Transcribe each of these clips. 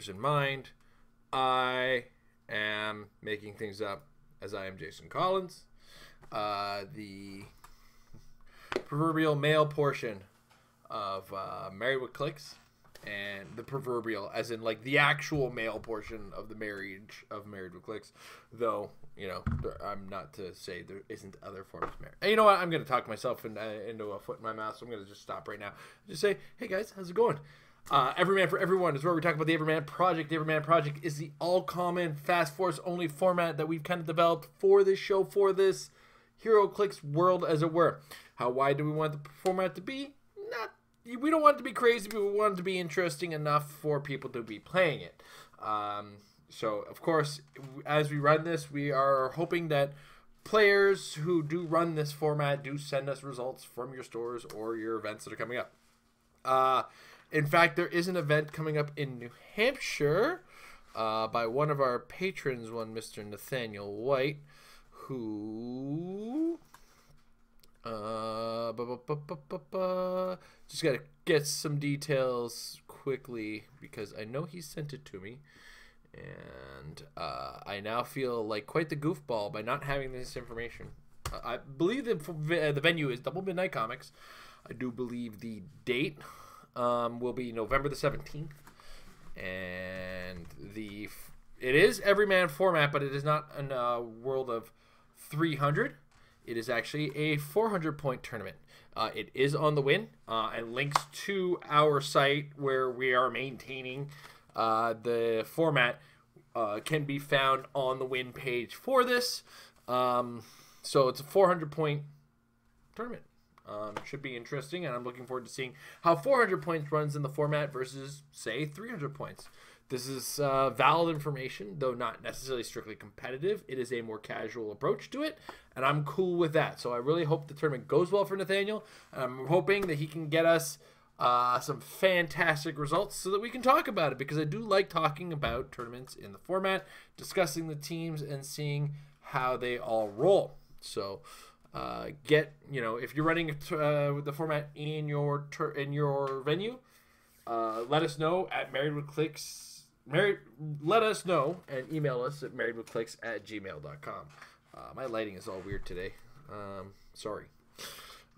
players in mind. I am making things up as I am Jason Collins. The proverbial male portion of Married with Clix, and the proverbial as in like the actual male portion of the marriage of Married with Clix, though, you know, I'm not to say there isn't other forms of marriage. And you know what, I'm going to talk myself into a foot in my mouth, so I'm going to just stop right now. Just say, hey guys, how's it going? Everyman for Everyone is where we talk about the Everyman Project. The Everyman Project is the all-common, fast force only format that we've kind of developed for this show, for this Hero Clix world, as it were. How wide do we want the format to be? We don't want it to be crazy, but we want it to be interesting enough for people to be playing it. So, of course, as we run this, we are hoping that players who do run this format do send us results from your stores or your events that are coming up. In fact, there is an event coming up in New Hampshire by one of our patrons, one Mr. Nathaniel White, who just gotta get some details quickly because I know he sent it to me, and I now feel like quite the goofball by not having this information. I believe the venue is Double Midnight Comics. I do believe the date will be November the 17th, and it is Everyman format, but it is not a world of 300. It is actually a 400-point tournament. It is on the win, and links to our site where we are maintaining the format can be found on the win page for this. So it's a 400-point tournament. Should be interesting, and I'm looking forward to seeing how 400 points runs in the format versus, say, 300 points. This is valid information, though not necessarily strictly competitive. It is a more casual approach to it, and I'm cool with that. So I really hope the tournament goes well for Nathaniel. I'm hoping that he can get us some fantastic results so that we can talk about it, because I do like talking about tournaments in the format, discussing the teams, and seeing how they all roll. So if you're running with the format in your venue, let us know at Married with Clix. Let us know and email us at marriedwithclicks@gmail.com. My lighting is all weird today. Sorry.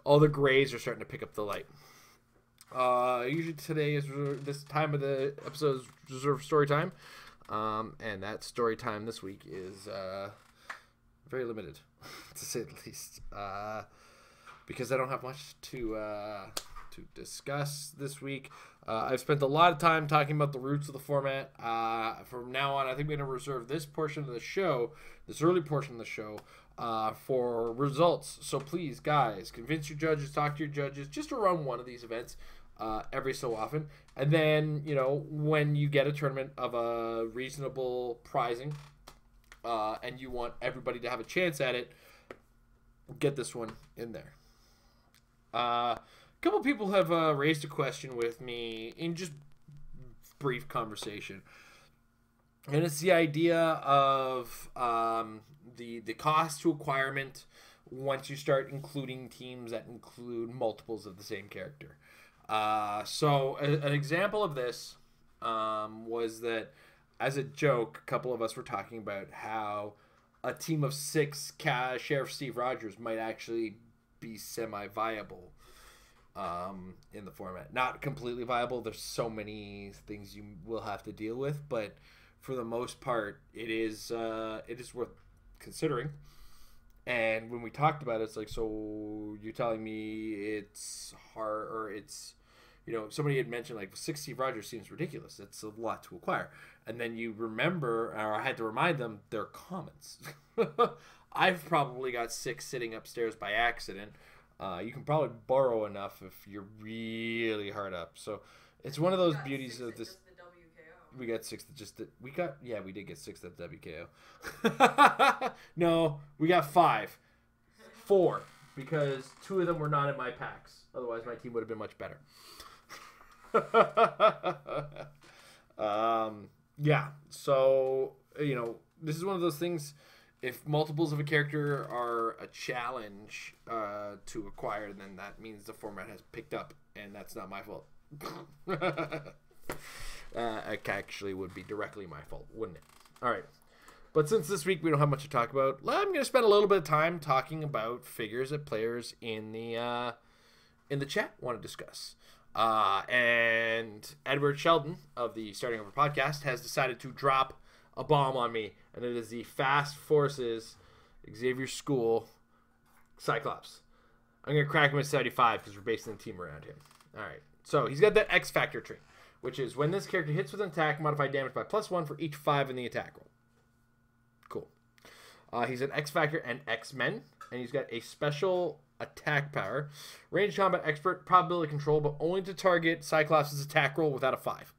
All the grays are starting to pick up the light. Usually today is this time of the episode is reserved story time, and that story time this week is very limited, to say the least, because I don't have much to discuss this week. I've spent a lot of time talking about the roots of the format. From now on, I think we're going to reserve this portion of the show, this early portion of the show, for results. So please, guys, convince your judges, talk to your judges, just to run one of these events every so often. And then, when you get a tournament of a reasonable prizing, and you want everybody to have a chance at it, get this one in there. A couple people have raised a question with me in just brief conversation, and it's the idea of the cost to acquirement once you start including teams that include multiples of the same character. So an example of this was that, as a joke, a couple of us were talking about how a team of 6 Sheriff Steve Rogers might actually be semi-viable in the format. Not completely viable. There's so many things you will have to deal with, but for the most part, it is worth considering. And when we talked about it, it's like, so you're telling me it's hard, or it's, somebody had mentioned like 6 Steve Rogers seems ridiculous. It's a lot to acquire. And then you remember, or I had to remind them, they're commons. I've probably got 6 sitting upstairs by accident. You can probably borrow enough if you're really hard up. So it's one of those beauties of this. We got 6 that just we did get 6 at WKO. No, we got 5. 4, because 2 of them were not in my packs. Otherwise my team would have been much better. Yeah, so this is one of those things. If multiples of a character are a challenge to acquire, then that means the format has picked up, and that's not my fault. It actually would be directly my fault, wouldn't it? All right. But since this week we don't have much to talk about, I'm going to spend a little bit of time talking about figures that players in the chat want to discuss. And Edward Sheldon of the Starting Over podcast has decided to drop a bomb on me, and it is the Fast Forces Xavier School Cyclops. I'm going to crack him at 75 because we're basing the team around him. All right. So he's got that XFactor trait, which is when this character hits with an attack, modify damage by +1 for each 5 in the attack roll. Cool. He's an XFactor and X-Men, and he's got a special attack power. Range combat expert, probability control, but only to target Cyclops' attack roll without a 5.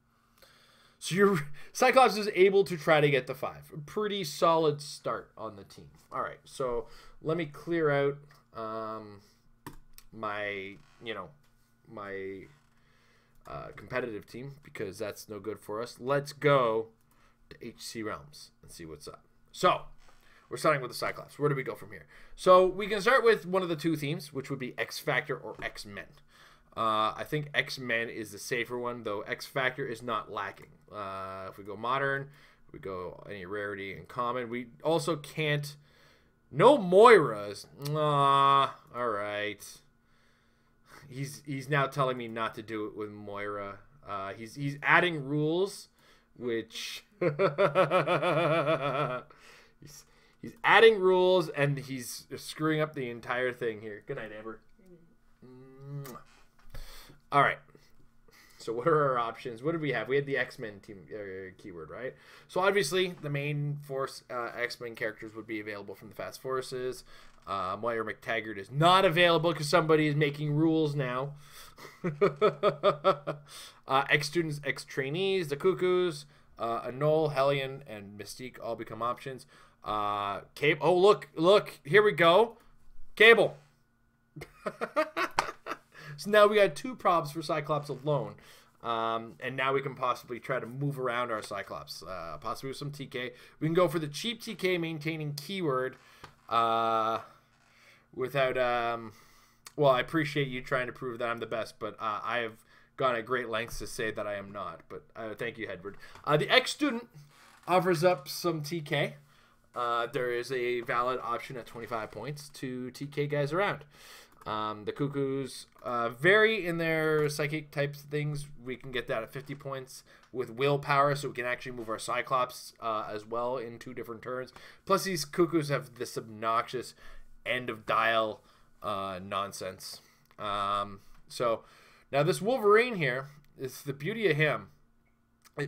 So your Cyclops is able to try to get the 5. A pretty solid start on the team. All right, so let me clear out my competitive team because that's no good for us. Let's go to HC Realms and see what's up. So we're starting with the Cyclops. Where do we go from here? So we can start with one of the two themes, which would be XFactor or X-Men. I think X-Men is the safer one, though XFactor is not lacking. If we go modern, we go any rarity and common. We also can't... No Moiras. All right. He's now telling me not to do it with Moira. He's adding rules, which... He's adding rules, and he's screwing up the entire thing here. Good night, Amber. All right. So what are our options? What did we have? We had the X-Men team keyword, right? So obviously, the main force X-Men characters would be available from the Fast Forces. Moira McTaggart is not available because somebody is making rules now. Ex-students, ex-trainees, the Cuckoos, Anole, Hellion, and Mystique all become options. Cable. Oh, look, here we go. Cable. So now we got 2 probs for Cyclops alone. And now we can possibly try to move around our Cyclops. Possibly with some TK. We can go for the cheap TK maintaining keyword. Without, well, I appreciate you trying to prove that I'm the best, but I have gone at great lengths to say that I am not. But thank you, Edward. The ex-student offers up some TK. There is a valid option at 25 points to TK guys around. The Cuckoos vary in their psychic types of things. We can get that at 50 points with willpower, so we can actually move our Cyclops as well in 2 different turns. Plus, these Cuckoos have this obnoxious end of dial nonsense. So now this Wolverine here is the beauty of him.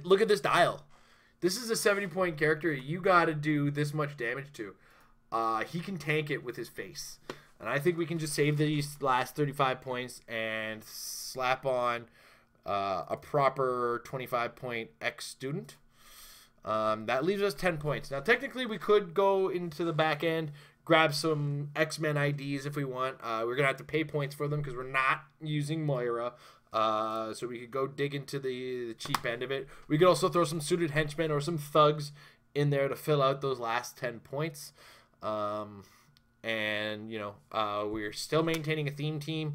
Look at this dial. This is a 70-point character you got to do this much damage to. He can tank it with his face. And I think we can just save these last 35 points and slap on a proper 25-point X-student. That leaves us 10 points. Now, technically, we could go into the back end, grab some X-Men IDs if we want. We're going to have to pay points for them because we're not using Moira. So we could go dig into the cheap end of it. We could also throw some suited henchmen or some thugs in there to fill out those last 10 points. And, you know, we're still maintaining a theme team.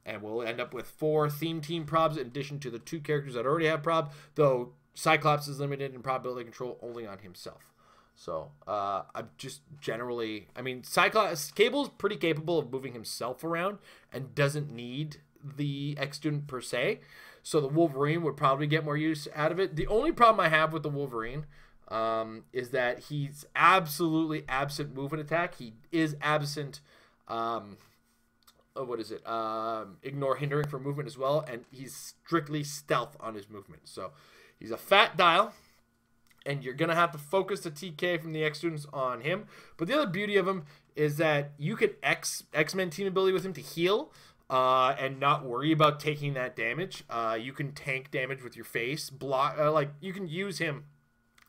And we'll end up with 4 theme team probs in addition to the 2 characters that already have prob, though Cyclops is limited in probability control only on himself. So, I'm just generally... I mean, Cable's pretty capable of moving himself around and doesn't need the X-student per se. So the Wolverine would probably get more use out of it. The only problem I have with the Wolverine is that he's absolutely absent move and attack. He is absent... what is it? Ignore hindering for movement as well, and he's strictly stealth on his movement. So he's a fat dial, and you're gonna have to focus the TK from the X-students on him. But the other beauty of him is that you could X-Men team ability with him to heal, and not worry about taking that damage. You can tank damage with your face block. Like you can use him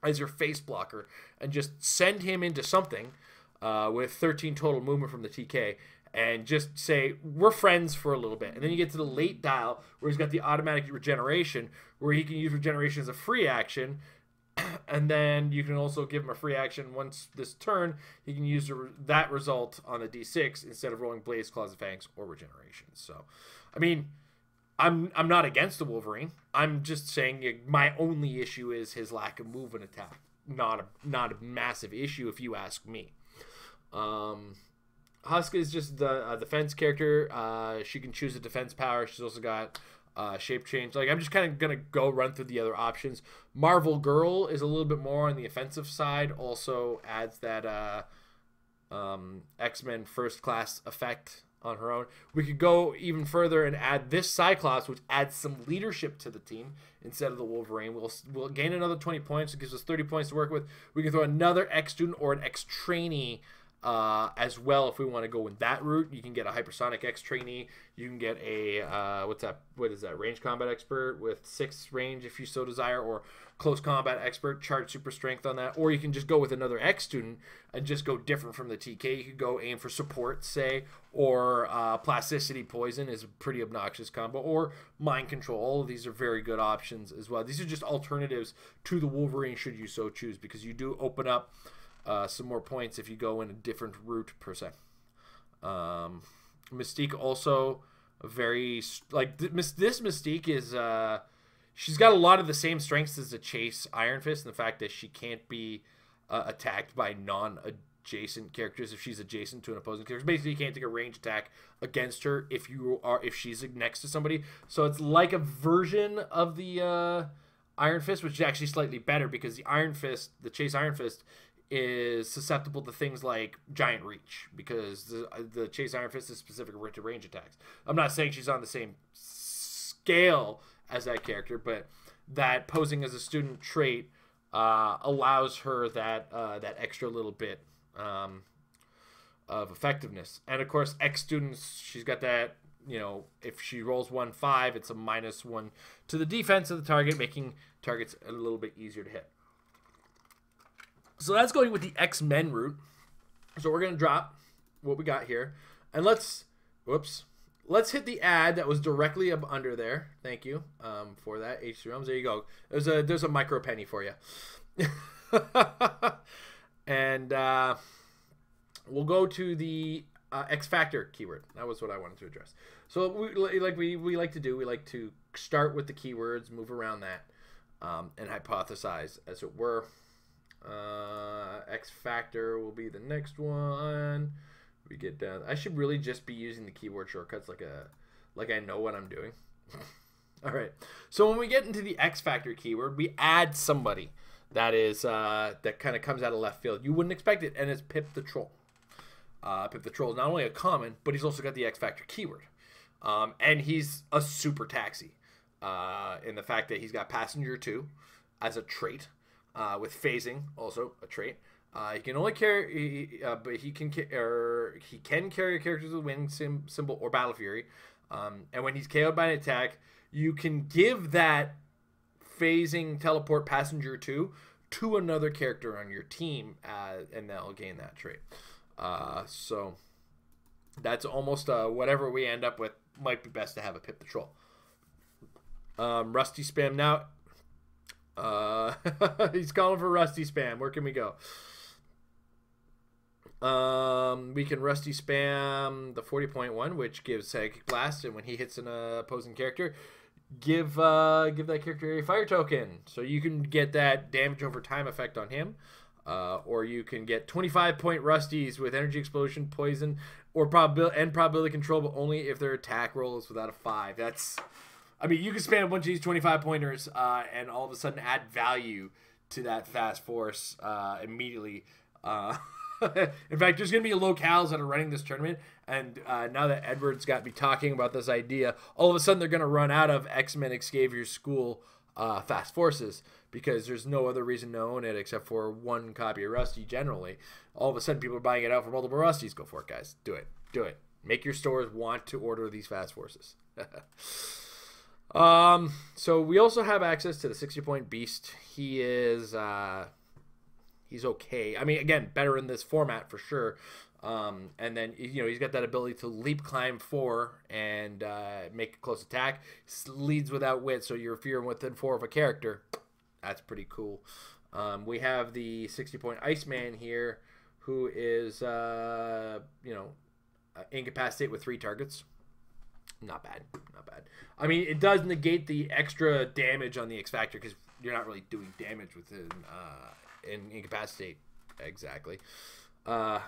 as your face blocker and just send him into something with 13 total movement from the TK. And just say, we're friends for a little bit. And then you get to the late dial, where he's got the automatic regeneration, where he can use regeneration as a free action. And then you can also give him a free action once this turn. He can use that result on the D6 instead of rolling Blaze, Claws, and Fangs, or regeneration. So, I mean, I'm not against the Wolverine. I'm just saying my only issue is his lack of move and attack. Not a massive issue if you ask me. Husk is just the defense character. She can choose a defense power. She's also got shape change. Like, I'm just kind of gonna go run through the other options. Marvel Girl is a little bit more on the offensive side. Also adds that X-Men First Class effect on her own. We could go even further and add this Cyclops, which adds some leadership to the team instead of the Wolverine. We'll gain another 20 points. It gives us 30 points to work with. We can throw another X-student or an X-trainee as well if we want to go in that route. You can get a hypersonic X-trainee. You can get a what is that? Range combat expert with 6 range if you so desire, or close combat expert, charge super strength on that. Or you can just go with another X student and just go different from the TK. You could go aim for support, say, or plasticity poison is a pretty obnoxious combo, or mind control. All of these are very good options as well. These are just alternatives to the Wolverine should you so choose, because you do open up some more points if you go in a different route per se. Mystique also very like this Mystique is she's got a lot of the same strengths as the Chase Iron Fist, and the fact that she can't be attacked by non-adjacent characters if she's adjacent to an opposing character. Basically, you can't take a range attack against her if she's next to somebody. So it's like a version of the Iron Fist, which is actually slightly better, because the Chase Iron Fist is susceptible to things like giant reach, because the Chase Iron Fist is specific to range attacks. I'm not saying she's on the same scale as that character, but that posing as a student trait allows her that extra little bit of effectiveness. And of course, X students, she's got that, if she rolls 1-5, it's a -1 to the defense of the target, making targets a little bit easier to hit. So that's going with the X-Men route. So we're going to drop what we got here. And let's hit the ad that was directly up under there. Thank you for that, H3 Realms. There you go. There's a micro penny for you. And we'll go to the XFactor keyword. That was what I wanted to address. So we like to do, we like to start with the keywords, move around that, and hypothesize, as it were. XFactor will be the next one. We get down. I should really just be using the keyboard shortcuts like I know what I'm doing. All right. So when we get into the XFactor keyword, we add somebody that is that kind of comes out of left field. You wouldn't expect it, and it's Pip the Troll. Pip the Troll is not only a common, but he's also got the XFactor keyword, and he's a super taxi in the fact that he's got Passenger 2 as a trait. With phasing, also a trait. He can only carry, but he can carry a character with a wing symbol or Battle Fury. And when he's KO'd by an attack, you can give that phasing teleport Passenger 2 to another character on your team, and they'll gain that trait. So that's almost whatever we end up with. Might be best to have a Pip the Troll. Rusty Spam now. He's calling for Rusty Spam. Where can we go? We can Rusty Spam the 40.1, which gives Psychic Blast, and when he hits an opposing character, give that character a fire token. So you can get that damage over time effect on him. Or you can get 25-point Rusties with Energy Explosion, Poison, or probability control, but only if their attack roll is without a 5. I mean, you can spam a bunch of these 25-pointers and all of a sudden add value to that fast force immediately. In fact, there's going to be locales that are running this tournament, and now that Edward's got me talking about this idea, all of a sudden they're going to run out of X-Men Xavier's School fast forces, because there's no other reason to own it except for one copy of Rusty generally. All of a sudden people are buying it out for multiple Rusties. Go for it, guys. Do it. Do it. Make your stores want to order these fast forces. So we also have access to the 60-point Beast. He is he's okay. I mean, again, better in this format for sure. And then he's got that ability to leap, climb 4, and make a close attack. Leads without wit, so if you're within 4 of a character, that's pretty cool. We have the 60-point Iceman here, who is incapacitate with 3 targets. Not bad. Not bad. I mean, it does negate the extra damage on the XFactor because you're not really doing damage with it in Incapacitate. Exactly. I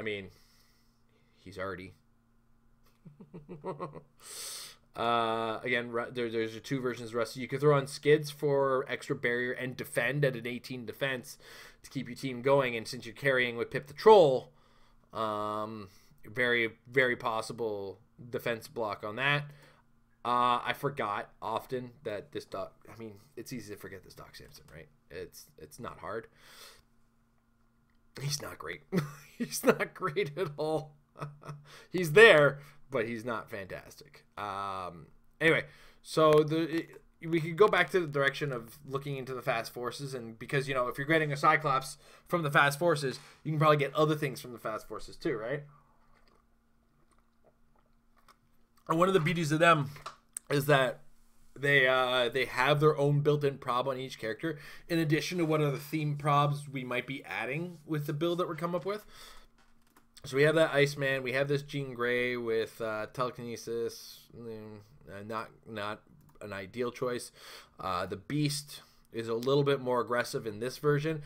mean, he's already... Again, there's two versions of Rusty. You can throw on skids for extra barrier and defend at an 18 defense to keep your team going. And since you're carrying with Pip the Troll, very, very possible defense block on that. I forgot often that this dog... I mean, it's easy to forget this Doc Samson, right? It's not hard. He's not great. He's not great at all. He's there, but he's not fantastic. Anyway, so we could go back to the direction of looking into the fast forces, and because, you know, if you're getting a Cyclops from the fast forces, you can probably get other things from the fast forces too, right? And one of the beauties of them is that they have their own built-in prob on each character, in addition to what are the theme probs we might be adding with the build that we're come up with. So we have that Iceman, we have this Jean Grey with telekinesis, not an ideal choice. The Beast is a little bit more aggressive in this version.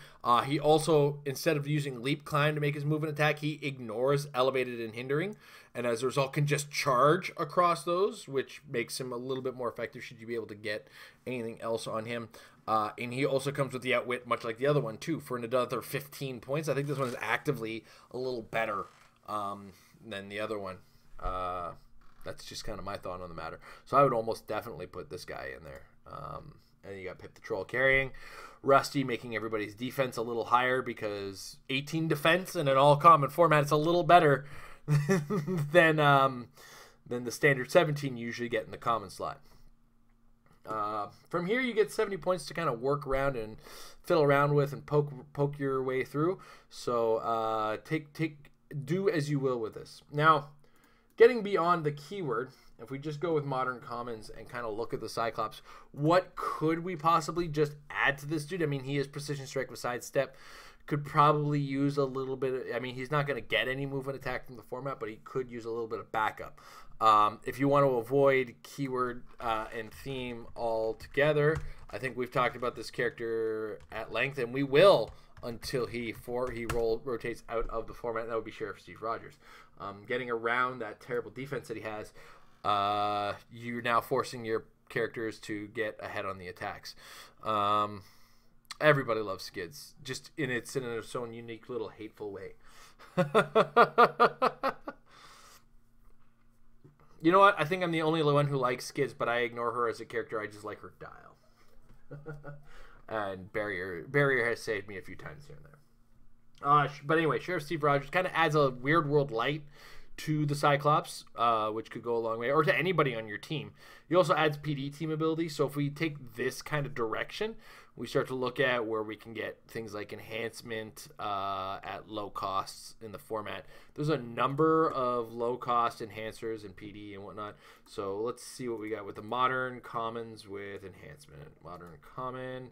He also, instead of using leap climb to make his move and attack, he ignores elevated and hindering, and as a result can just charge across those, which makes him a little bit more effective should you be able to get anything else on him. And he also comes with the Outwit, much like the other one, too, for another 15 points. I think this one's actively a little better than the other one. That's just kind of my thought on the matter. So I would almost definitely put this guy in there. And you got Pip the Troll carrying. Rusty making everybody's defense a little higher because 18 defense in an all-common format is a little better than the standard 17 you usually get in the common slot. From here, you get 70 points to kind of work around and fiddle around with and poke your way through. So do as you will with this. Now, getting beyond the keyword, if we just go with modern commons and kind of look at the Cyclops, what could we possibly just add to this dude? I mean, he is precision strike with sidestep. Could probably use a little bit of, I mean, he's not going to get any movement attack from the format, but he could use a little bit of backup. If you want to avoid keyword and theme altogether, I think we've talked about this character at length, and we will until he rotates out of the format. That would be Sheriff Steve Rogers. Getting around that terrible defense that he has, you're now forcing your characters to get ahead on the attacks. Everybody loves skids, just in its own unique little hateful way. You know what? I think I'm the only one who likes skids, but I ignore her as a character. I just like her dial. And Barrier has saved me a few times here and there. But anyway, Sheriff Steve Rogers kind of adds a Weird World light to the Cyclops, which could go a long way, or to anybody on your team. He also adds PD team ability, so if we take this kind of direction, we start to look at where we can get things like enhancement at low costs in the format. There's a number of low-cost enhancers and PD and whatnot, so let's see what we got with the modern commons with enhancement. Modern common,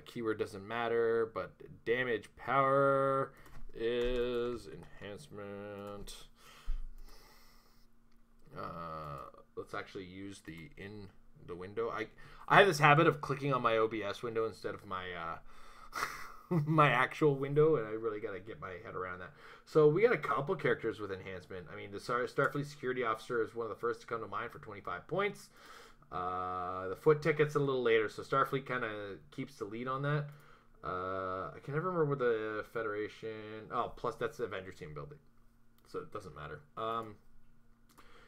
keyword doesn't matter, but damage power is enhancement. Let's actually use the in the window. I have this habit of clicking on my OBS window instead of my my actual window, and I really got to get my head around that. So we got a couple characters with enhancement. I mean, the Starfleet Security Officer is one of the first to come to mind for 25 points. The Foot Ticket's a little later, so Starfleet kind of keeps the lead on that. I can never remember the Federation. Oh, plus that's the Avengers team building, so it doesn't matter.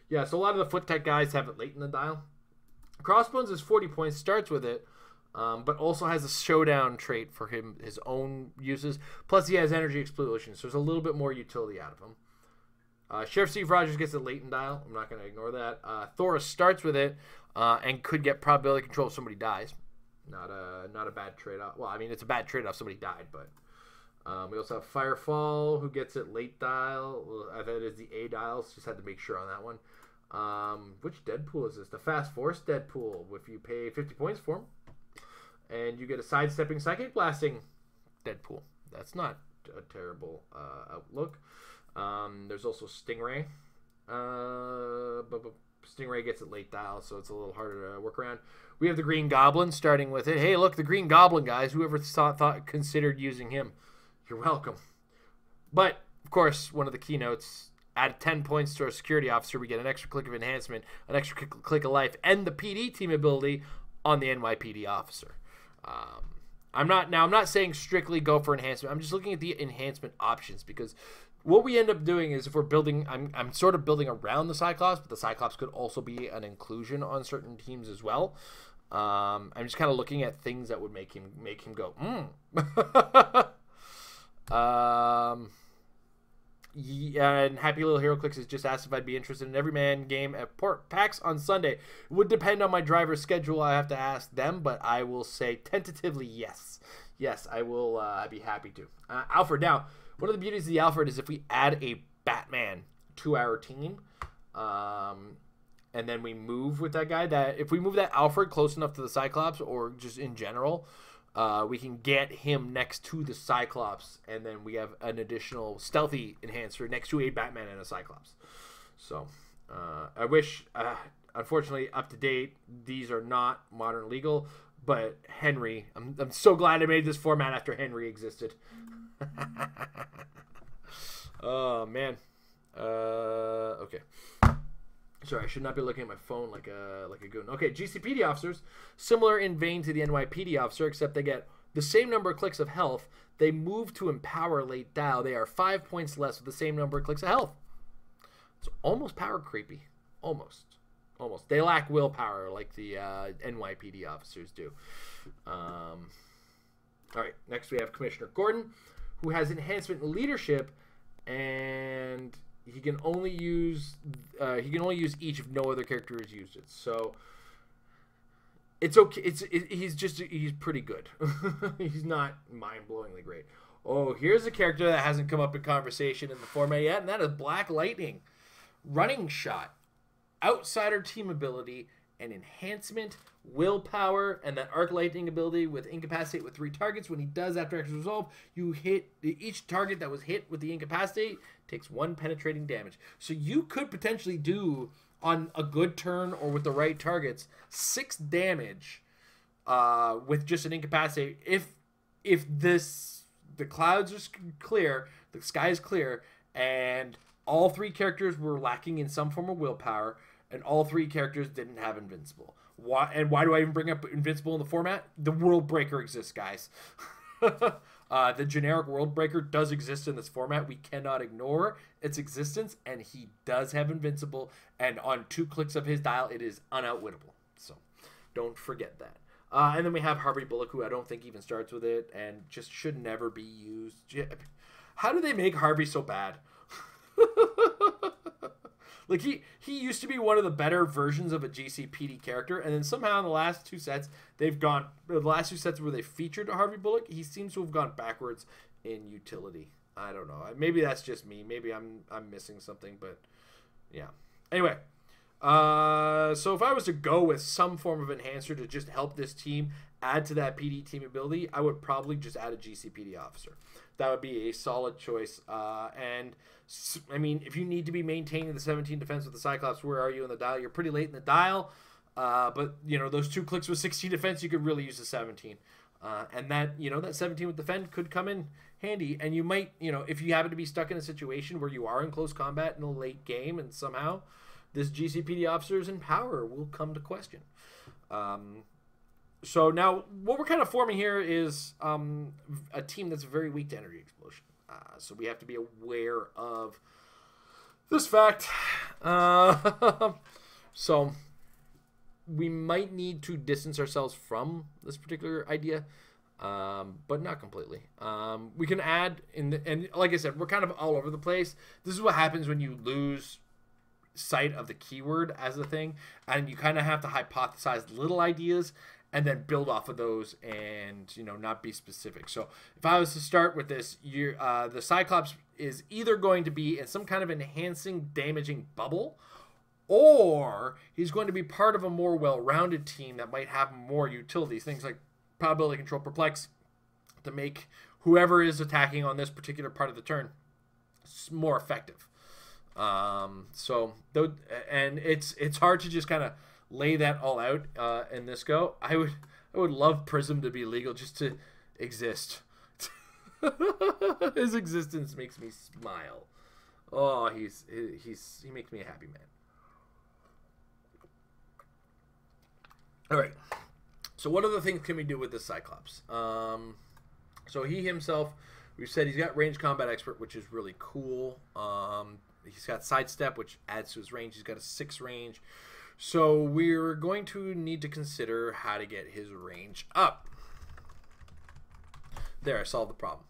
Yeah, so a lot of the Foot Tech guys have it late in the dial. Crossbones is 40 points, starts with it, but also has a showdown trait for his own uses. Plus, he has energy explosion, so there's a little bit more utility out of him. Sheriff Steve Rogers gets it late in dial. I'm not going to ignore that. Thoris starts with it and could get probability control if somebody dies. Not a bad trade-off. Well, I mean, it's a bad trade-off if somebody died, but we also have Firefall, who gets it late dial. That is the A dial, so just had to make sure on that one. Which Deadpool is this? The Fast Force Deadpool, if you pay 50 points for him. And you get a sidestepping psychic blasting Deadpool. That's not a terrible outlook. There's also Stingray. But Stingray gets it late dial, so it's a little harder to work around. We have the Green Goblin starting with it. Hey, look, the Green Goblin, guys. Whoever considered using him, you're welcome. But, of course, one of the keynotes, add 10 points to our security officer. We get an extra click of enhancement, an extra click of life, and the PD team ability on the NYPD officer. I'm not saying strictly go for enhancement. I'm just looking at the enhancement options, because what we end up doing is, if we're building, I'm sort of building around the Cyclops, but the Cyclops could also be an inclusion on certain teams as well. I'm just kind of looking at things that would make him go, Yeah, and Happy Little Hero Clix has just asked if I'd be interested in Everyman game at Port PAX on Sunday. It would depend on my driver's schedule. I have to ask them, but I will say tentatively yes. Yes, I will be happy to. Alfred, now, one of the beauties of the Alfred is if we add a Batman to our team, and then we move with that guy, that if we move that Alfred close enough to the Cyclops, or just in general, we can get him next to the Cyclops, and then we have an additional stealthy enhancer next to a Batman and a Cyclops. So, I wish, unfortunately, up to date, these are not modern legal, but Henry, I'm so glad I made this format after Henry existed. Oh, man. Okay. Sorry, I should not be looking at my phone like a goon. Okay, GCPD officers, similar in vein to the NYPD officer, except they get the same number of clicks of health. They move to empower late dial. They are 5 points less with the same number of clicks of health. It's almost power creepy. Almost. They lack willpower like the NYPD officers do. All right, next we have Commissioner Gordon, who has enhancement in leadership, and he can only use each if no other character has used it. So it's okay. He's pretty good. He's not mind-blowingly great. Oh, here's a character that hasn't come up in conversation in the format yet, and that is Black Lightning. Running shot, outsider team ability, and enhancement, willpower, and that arc lightning ability with incapacitate with 3 targets. When he does after action resolve, you hit each target that was hit with the incapacitate takes 1 penetrating damage. So you could potentially do, on a good turn or with the right targets, 6 damage with just an incapacitate if the clouds are clear, the sky is clear, and all 3 characters were lacking in some form of willpower, and all 3 characters didn't have invincible. Why do I even bring up invincible in the format? The World Breaker exists, guys. The generic World Breaker does exist in this format. We cannot ignore its existence, and he does have invincible, and on 2 clicks of his dial, it is unoutwittable. So don't forget that. And then we have Harvey Bullock, who I don't think even starts with it, and just should never be used. How do they make Harvey so bad? Like, he used to be one of the better versions of a GCPD character, and then somehow in the last 2 sets, the last 2 sets where they featured Harvey Bullock, he seems to have gone backwards in utility. I don't know. Maybe that's just me. Maybe I'm missing something, but yeah. Anyway, so if I was to go with some form of enhancer to just help this team add to that PD team ability, I would probably just add a GCPD officer. That would be a solid choice. And I mean, if you need to be maintaining the 17 defense with the Cyclops, where are you in the dial? You're pretty late in the dial. But, you know, those 2 clicks with 16 defense, you could really use the 17. And that, you know, that 17 with defend could come in handy. And you might, you know, if you happen to be stuck in a situation where you are in close combat in a late game and somehow this GCPD officer's in power will come to question. So now what we're kind of forming here is a team that's very weak to energy explosion. So we have to be aware of this fact. So we might need to distance ourselves from this particular idea, but not completely. We can add, and like I said, we're kind of all over the place. This is what happens when you lose sight of the keyword as a thing, and you kind of have to hypothesize little ideas and then build off of those, and, you know, not be specific. So if I was to start with this, the Cyclops is either going to be in some kind of enhancing, damaging bubble, or he's going to be part of a more well-rounded team that might have more utilities, things like probability control, perplex, to make whoever is attacking on this particular part of the turn more effective. And it's hard to just kind of lay that all out in this go. I would love Prism to be legal just to exist. His existence makes me smile. Oh, he makes me a happy man. All right. So what other things can we do with this Cyclops? So he himself, we've said he's got range combat expert, which is really cool. He's got sidestep, which adds to his range. He's got a 6 range. So we're going to need to consider how to get his range up. There, I solved the problem.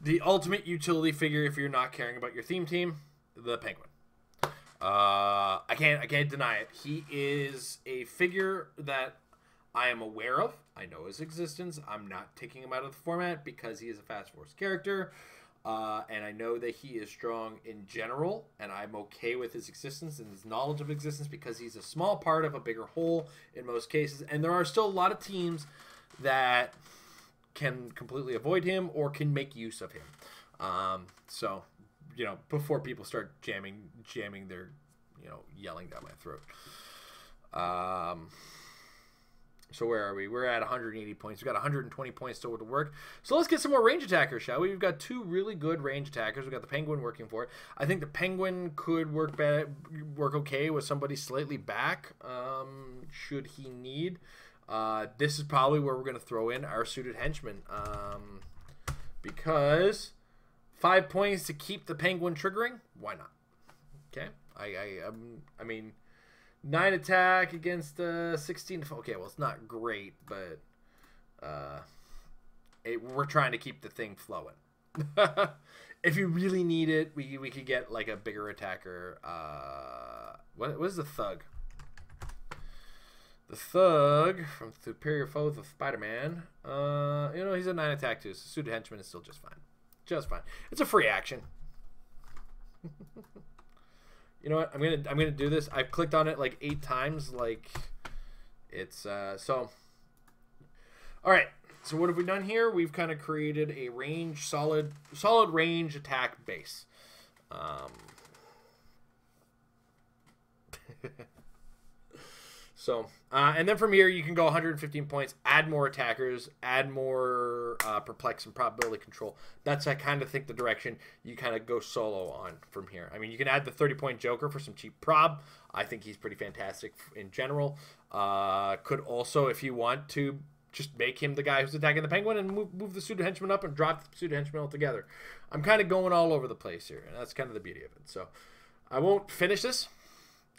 The ultimate utility figure if you're not caring about your theme team, the Penguin. I can't deny it. He is a figure that I am aware of. I know his existence. I'm not taking him out of the format because he is a Fast Force character. And I know that he is strong in general, and I'm okay with his existence and his knowledge of existence because he's a small part of a bigger whole in most cases. And there are still a lot of teams that can completely avoid him or can make use of him. So, before people start jamming their, yelling down my throat. So where are we? We're at 180 points. We've got 120 points still to work. So let's get some more range attackers, shall we? We've got 2 really good range attackers. We've got the Penguin working for it. I think the Penguin could work okay with somebody slightly back, should he need. This is probably where we're going to throw in our suited henchman. Because 5 points to keep the Penguin triggering? Why not? Okay. I mean, 9 attack against 16. Okay, well, it's not great, but we're trying to keep the thing flowing. If you really need it, we could get like a bigger attacker. What is the Thug? The Thug from Superior Foes of Spider-Man. He's a 9 attack too. So suited henchman is still just fine. Just fine. It's a free action. You know what? I'm gonna do this. I've clicked on it like 8 times. Like it's so. All right. So what have we done here? We've kind of created a range solid range attack base. So, and then from here, you can go 115 points, add more attackers, add more perplex and probability control. That's, I kind of think, the direction you kind of go solo on from here. I mean, you can add the 30-point Joker for some cheap prob. I think he's pretty fantastic in general. Could also, if you want to, just make him the guy who's attacking the Penguin and move the suited henchman up and drop the suited henchman altogether. I'm kind of going all over the place here, and that's kind of the beauty of it. So, I won't finish this.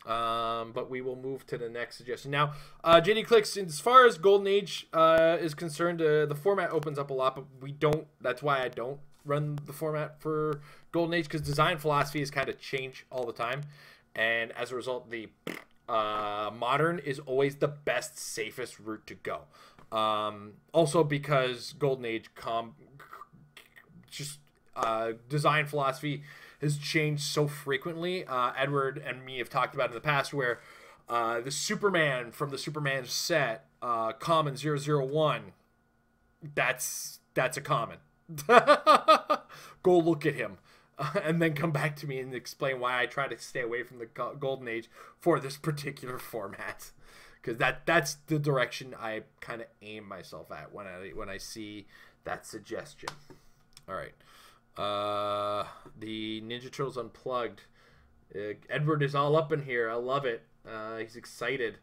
But we will move to the next suggestion. Now, JD Clix, as far as Golden Age is concerned, the format opens up a lot, but we don't. That's why I don't run the format for Golden Age, because design philosophy has kind of changed all the time. And as a result, the modern is always the best, safest route to go. Also because Golden Age design philosophy has changed so frequently. Edward and me have talked about in the past where the Superman from the Superman set, common 001, that's a common. Go look at him. And then come back to me and explain why I try to stay away from the Golden Age for this particular format. Because that's the direction I kind of aim myself at when I see that suggestion. All right. The Ninja Turtles Unplugged. Edward is all up in here. I love it. He's excited.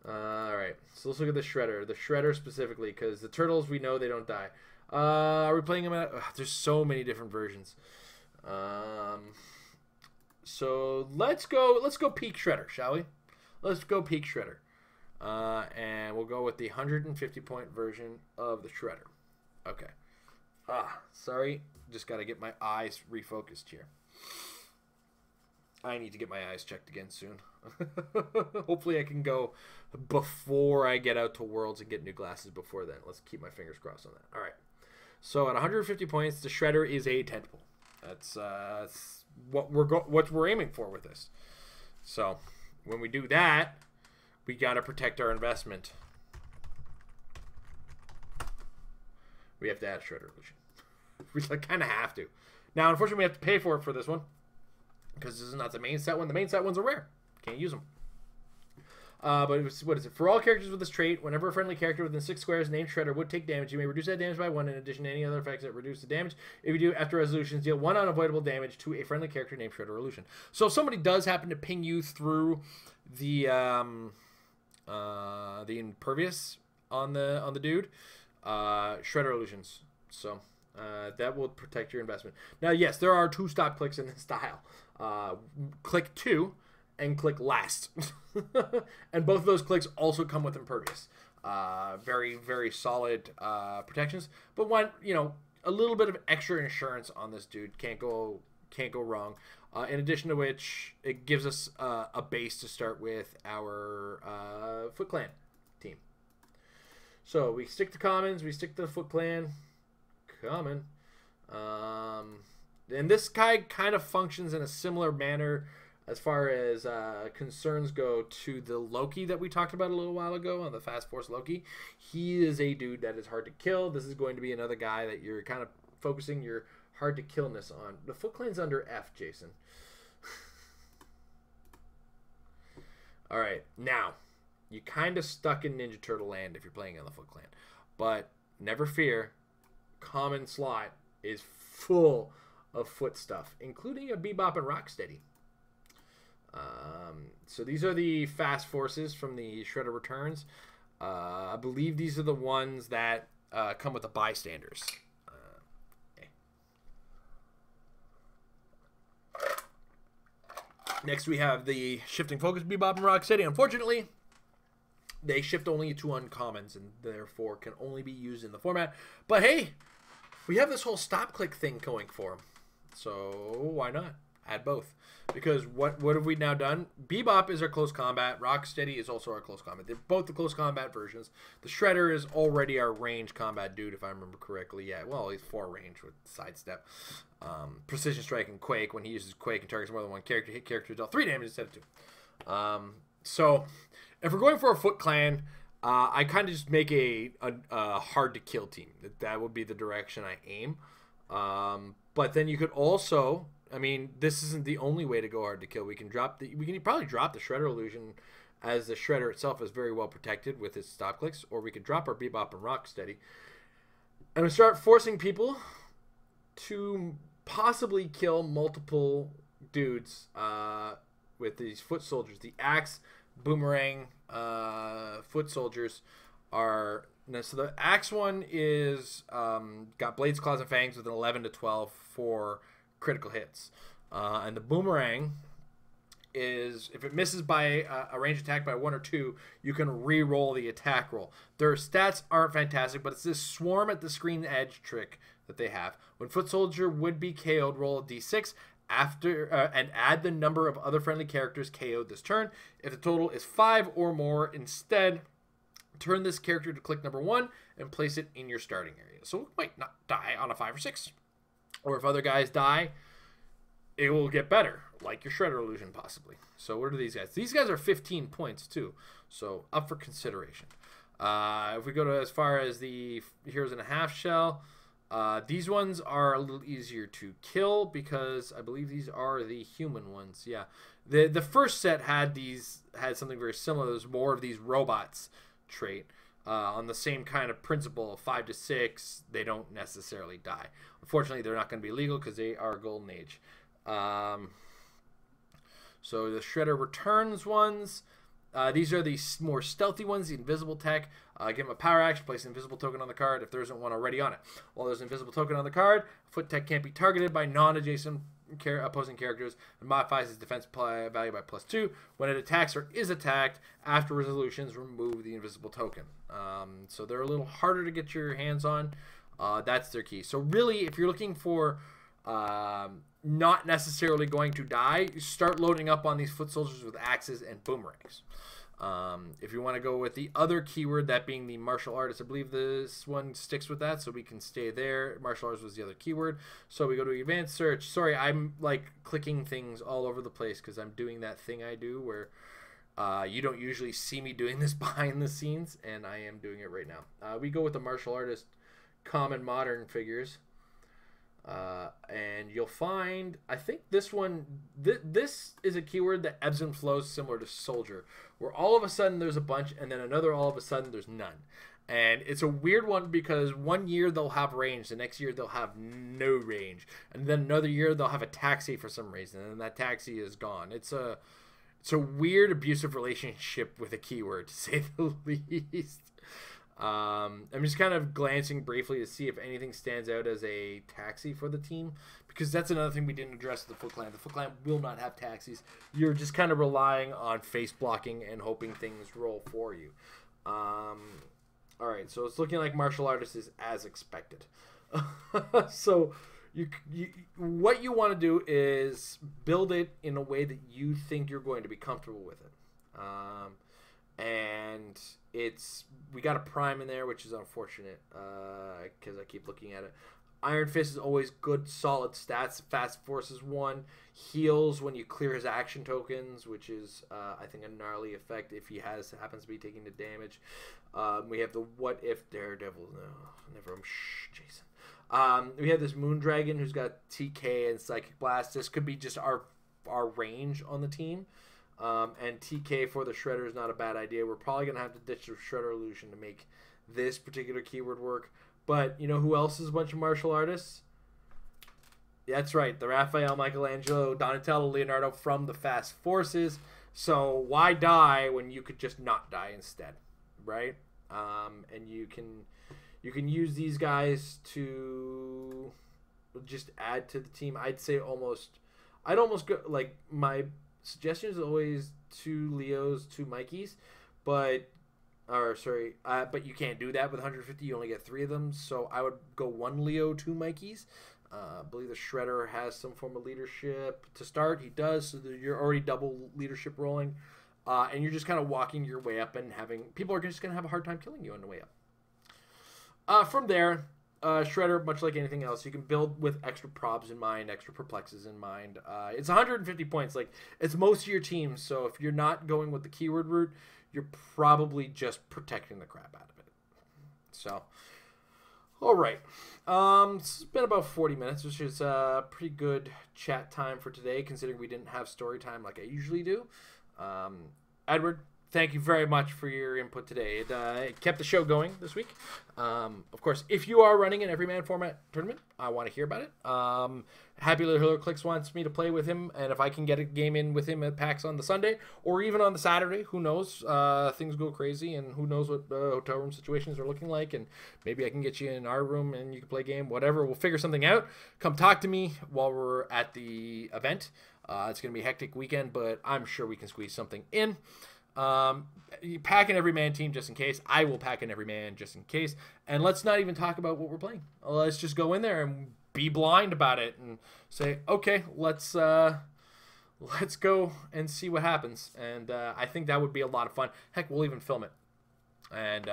All right. So let's look at the Shredder. The Shredder specifically, because the Turtles, we know they don't die. Are we playing them at... there's so many different versions. So let's go peak Shredder, shall we? Let's go peak Shredder. And we'll go with the 150-point version of the Shredder. Okay. Sorry. Just got to get my eyes refocused here. I need to get my eyes checked again soon. Hopefully I can go before I get out to Worlds and get new glasses before then. Let's keep my fingers crossed on that. All right. So at 150 points, the Shredder is a tentpole. That's what we're aiming for with this. So when we do that, we got to protect our investment. We have to add Shredder illusion. We kind of have to. Now, unfortunately, we have to pay for it for this one because this is not the main set one. The main set ones are rare. Can't use them. But what is it? For all characters with this trait, whenever a friendly character within 6 squares named Shredder would take damage, you may reduce that damage by 1 in addition to any other effects that reduce the damage. If you do, after resolutions, deal 1 unavoidable damage to a friendly character named Shredder or Illusion. So if somebody does happen to ping you through the impervious on the dude, Shredder Illusions. So that will protect your investment. Now, yes, there are 2 stop clicks in this style. Click 2 and click last. And both of those clicks also come with impervious. Very, very solid protections. But one, a little bit of extra insurance on this dude can't go wrong. In addition to which, it gives us a base to start with our Foot Clan team. So we stick to commons, we stick to the Foot Clan. Common. And this guy kind of functions in a similar manner as far as concerns go to the Loki that we talked about a little while ago on the Fast Force Loki. He is a dude that is hard to kill. This is going to be another guy that you're kind of focusing your hard to killness on. The Foot Clan's under F, Jason. All right, now you kind of stuck in Ninja Turtle land if you're playing on the Foot Clan, but never fear. Common slot is full of foot stuff, including a Bebop and Rocksteady. So these are the fast forces from the Shredder Returns. I believe these are the ones that come with the bystanders. Next we have the Shifting Focus Bebop and Rocksteady. Unfortunately, they shift only to uncommons and therefore can only be used in the format. But hey, we have this whole stop click thing going for them. So why not add both? Because what have we now done? Bebop is our close combat. Rocksteady is also our close combat. They're both the close combat versions. The Shredder is already our range combat dude, if I remember correctly. Yeah, well, he's 4 range with sidestep. Precision Strike and Quake. When he uses Quake and targets more than one character, hit characters deal 3 damage instead of 2. So if we're going for a Foot Clan, I kind of just make a hard to kill team. That would be the direction I aim. But then you could also, I mean, this isn't the only way to go hard to kill. We can probably drop the Shredder Illusion, as the Shredder itself is very well protected with its stop clicks, or we could drop our Bebop and Rocksteady and we start forcing people to possibly kill multiple dudes with these foot soldiers. The axe, boomerang, foot soldiers are. So the axe one is got blades, claws, and fangs with an 11 to 12 for critical hits, and the boomerang is, if it misses by a range attack by 1 or 2, you can re-roll the attack roll. Their stats aren't fantastic, but it's this swarm at the screen edge trick that they have. When foot soldier would be KO'd, roll a d6 after and add the number of other friendly characters KO'd this turn. If the total is 5 or more, instead turn this character to click number 1 and place it in your starting area. So it might not die on a 5 or 6. Or if other guys die, it will get better, like your Shredder Illusion possibly. So what are these guys? These guys are 15 points too, so up for consideration. If we go to as far as the Heroes in a Half Shell, these ones are a little easier to kill because I believe these are the human ones. Yeah, the first set had something very similar. There's more of these robots trait on the same kind of principle of 5 to 6. They don't necessarily die. Unfortunately, they're not going to be legal because they are Golden Age. So the Shredder Returns ones, these are the more stealthy ones, the invisible tech. Give them a power action, place an invisible token on the card if there isn't one already on it. While there's an invisible token on the card, foot tech can't be targeted by non-adjacent opposing characters and modifies its defense value by +2. When it attacks or is attacked, after resolutions, remove the invisible token. So they're a little harder to get your hands on. That's their key. So really, if you're looking for not necessarily going to die, you start loading up on these foot soldiers with axes and boomerangs. If you want to go with the other keyword, that being the martial artist, I believe this one sticks with that, so we can stay there. Martial artist was the other keyword. So we go to advanced search. Sorry, I'm like clicking things all over the place because I'm doing that thing I do where you don't usually see me doing this behind the scenes, and I am doing it right now. We go with the martial artist, common modern figures. And you'll find, I think this one, this is a keyword that ebbs and flows similar to soldier, where all of a sudden there's a bunch, and then another all of a sudden there's none. And it's a weird one because one year they'll have range, the next year they'll have no range, and then another year they'll have a taxi for some reason, and that taxi is gone. It's a weird abusive relationship with a keyword, to say the least. I'm just kind of glancing briefly to see if anything stands out as a taxi for the team, because that's another thing we didn't address with the Foot Clan. The Foot Clan will not have taxis. You're just kind of relying on face blocking and hoping things roll for you. All right, so it's looking like martial artist is as expected. So what you want to do is build it in a way that you think you're going to be comfortable with it. And we got a prime in there, which is unfortunate because I keep looking at it. Iron Fist is always good, solid stats. Fast Force is 1. Heals when you clear his action tokens, which is, I think, a gnarly effect if he happens to be taking the damage. We have the What If Daredevil. No, never. Jason. We have this Moon Dragon who's got TK and Psychic Blast. This could be just our range on the team. And TK for the Shredder is not a bad idea. We're probably going to have to ditch the Shredder illusion to make this particular keyword work. But you know who else is a bunch of martial artists? That's right, the Raphael, Michelangelo, Donatello, Leonardo from the Fast Forces. So why die when you could just not die instead, right? And you can use these guys to just add to the team. I'd almost go, like, my suggestion is always 2 Leos, 2 Mikeys, but you can't do that with 150. You only get 3 of them, so I would go 1 Leo, 2 Mikeys. I believe the Shredder has some form of leadership to start. He does, so you're already double leadership rolling, and you're just kind of walking your way up and people are just going to have a hard time killing you on the way up. From there, Shredder, much like anything else, you can build with extra probs in mind, extra perplexes in mind. It's 150 points. Like, it's most of your team, so if you're not going with the keyword route, you're probably just protecting the crap out of it. So, all right. It's been about 40 minutes, which is a pretty good chat time for today, considering we didn't have story time like I usually do. Edward, thank you very much for your input today. It kept the show going this week. Of course, if you are running an Everyman format tournament, I want to hear about it. Happy Little Clix wants me to play with him, and if I can get a game in with him at PAX on the Sunday, or even on the Saturday, who knows? Things go crazy, and who knows what hotel room situations are looking like, and maybe I can get you in our room, and you can play a game, whatever. We'll figure something out. Come talk to me while we're at the event. It's going to be a hectic weekend, but I'm sure we can squeeze something in. You pack an Everyman team just in case. I will pack an Everyman just in case. And let's not even talk about what we're playing. Let's just go in there and be blind about it and say, okay, let's go and see what happens. And I think that would be a lot of fun. Heck, we'll even film it. And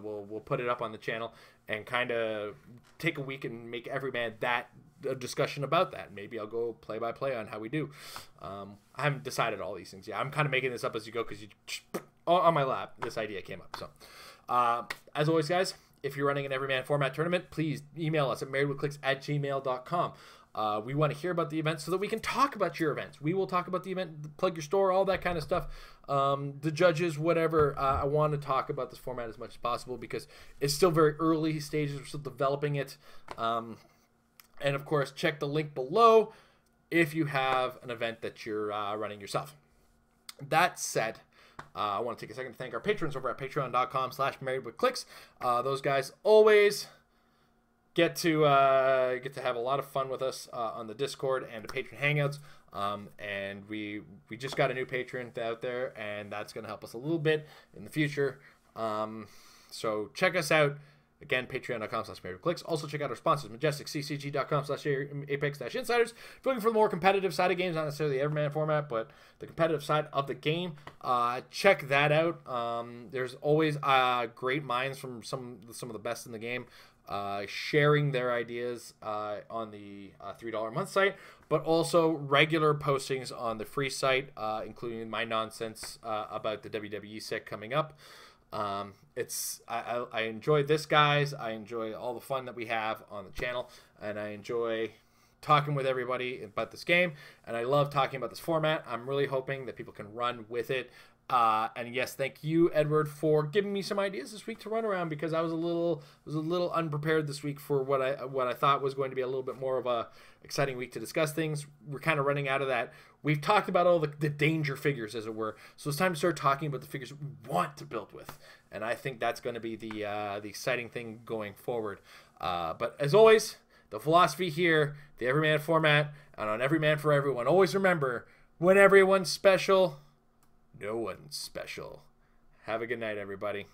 we'll put it up on the channel and kind of take a week and make Everyman a discussion about that. Maybe I'll go play by play on how we do. I haven't decided all these things yet. I'm kind of making this up as you go because on my lap this idea came up. So as always, guys, if you're running an Everyman format tournament, please email us at marriedwithclicks@gmail.com. We want to hear about the event so that we can talk about your events. We will talk about the event, plug your store, all that kind of stuff. The judges, whatever. I want to talk about this format as much as possible because it's still very early stages. We're still developing it. And, of course, check the link below if you have an event that you're running yourself. That said, I want to take a second to thank our patrons over at patreon.com/marriedwithclicks. Those guys always get to have a lot of fun with us on the Discord and the patron hangouts. And we just got a new patron out there, and that's going to help us a little bit in the future. So check us out. Again, patreon.com/marriedwithclicks. Also, check out our sponsors, Majestic, ccg.com/apex-insiders. If you're looking for the more competitive side of games, not necessarily the Everyman format, but the competitive side of the game, check that out. There's always great minds from some of the best in the game sharing their ideas on the $3 a month site, but also regular postings on the free site, including my nonsense about the WWE set coming up. I enjoy this, guys. I enjoy all the fun that we have on the channel, and I enjoy talking with everybody about this game, and I love talking about this format. I'm really hoping that people can run with it. And yes, thank you, Edward, for giving me some ideas this week to run around, because I was a little unprepared this week for what I thought was going to be a little bit more of a exciting week to discuss things. We're kind of running out of that. We've talked about all the danger figures, as it were, so it's time to start talking about the figures we want to build with, and I think that's going to be the exciting thing going forward. But as always, the philosophy here, the Everyman format, and on Everyman for Everyone, always remember, when everyone's special, no one's special. Have a good night, everybody.